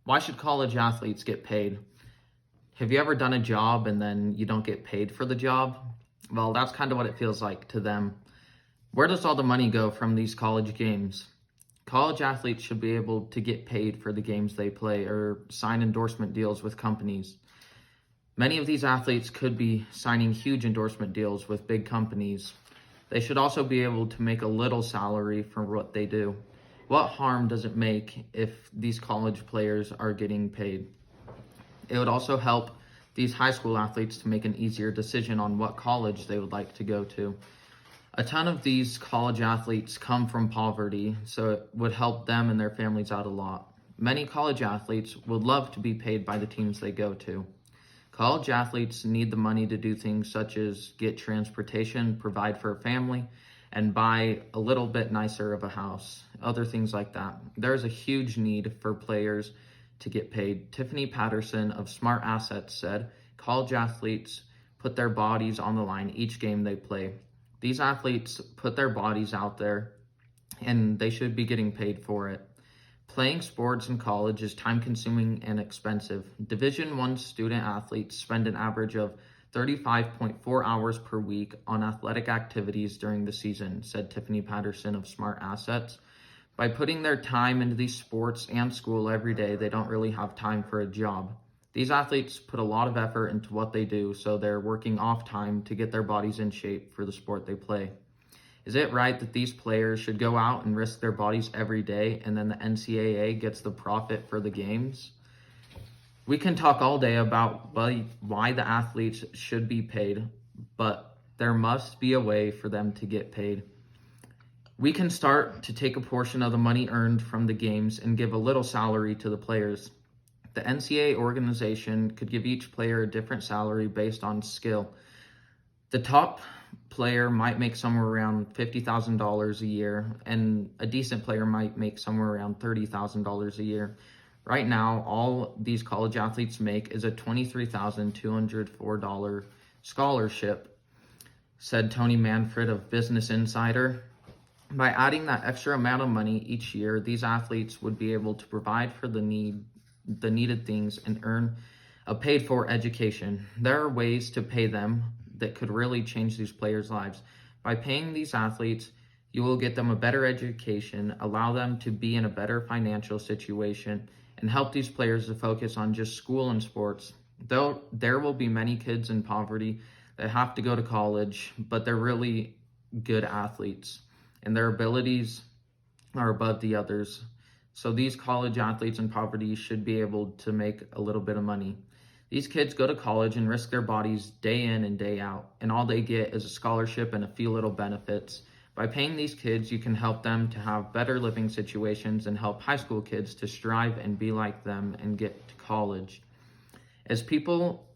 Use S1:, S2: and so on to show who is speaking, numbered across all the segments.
S1: Why should college athletes get paid? Have you ever done a job and then you don't get paid for the job? Well, that's kind of what it feels like to them. Where does all the money go from these college games? College athletes should be able to get paid for the games they play or sign endorsement deals with companies. Many of these athletes could be signing huge endorsement deals with big companies. They should also be able to make a little salary for what they do. What harm does it make if these college players are getting paid? It would also help these high school athletes to make an easier decision on what college they would like to go to. A ton of these college athletes come from poverty, so it would help them and their families out a lot. Many college athletes would love to be paid by the teams they go to. College athletes need the money to do things such as get transportation, provide for a family, and buy a little bit nicer of a house, other things like that. There's a huge need for players to get paid. Tiffany Patterson of Smart Assets said, college athletes put their bodies on the line each game they play. These athletes put their bodies out there and they should be getting paid for it. Playing sports in college is time-consuming and expensive. Division I student athletes spend an average of 35.4 hours per week on athletic activities during the season, said Tiffany Patterson of Smart Assets. By putting their time into these sports and school every day, they don't really have time for a job. These athletes put a lot of effort into what they do, so they're working off time to get their bodies in shape for the sport they play. Is it right that these players should go out and risk their bodies every day and then the NCAA gets the profit for the games? We can talk all day about why the athletes should be paid, but there must be a way for them to get paid. We can start to take a portion of the money earned from the games and give a little salary to the players. The NCAA organization could give each player a different salary based on skill. The top player might make somewhere around $50,000 a year, and a decent player might make somewhere around $30,000 a year. Right now, all these college athletes make is a $23,204 scholarship, said Tony Manfred of Business Insider. By adding that extra amount of money each year, these athletes would be able to provide for the needed things and earn a paid-for education. There are ways to pay them that could really change these players' lives. By paying these athletes, you will get them a better education, allow them to be in a better financial situation, and help these players to focus on just school and sports. Though there will be many kids in poverty that have to go to college, but they're really good athletes, and their abilities are above the others. So these college athletes in poverty should be able to make a little bit of money. These kids go to college and risk their bodies day in and day out, and all they get is a scholarship and a few little benefits. By paying these kids, you can help them to have better living situations and help high school kids to strive and be like them and get to college. As people,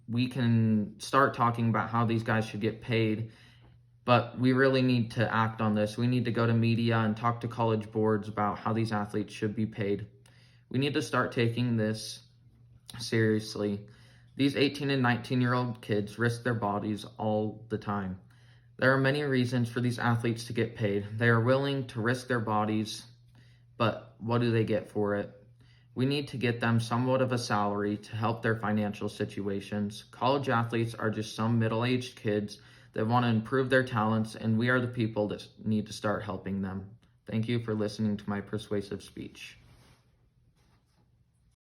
S1: we can start talking about how these guys should get paid, but we really need to act on this. We need to go to media and talk to college boards about how these athletes should be paid. We need to start taking this seriously. These 18 and 19-year-old kids risk their bodies all the time. There are many reasons for these athletes to get paid. They are willing to risk their bodies, but what do they get for it? We need to get them somewhat of a salary to help their financial situations. College athletes are just some middle-aged kids that want to improve their talents, and we are the people that need to start helping them. Thank you for listening to my persuasive speech.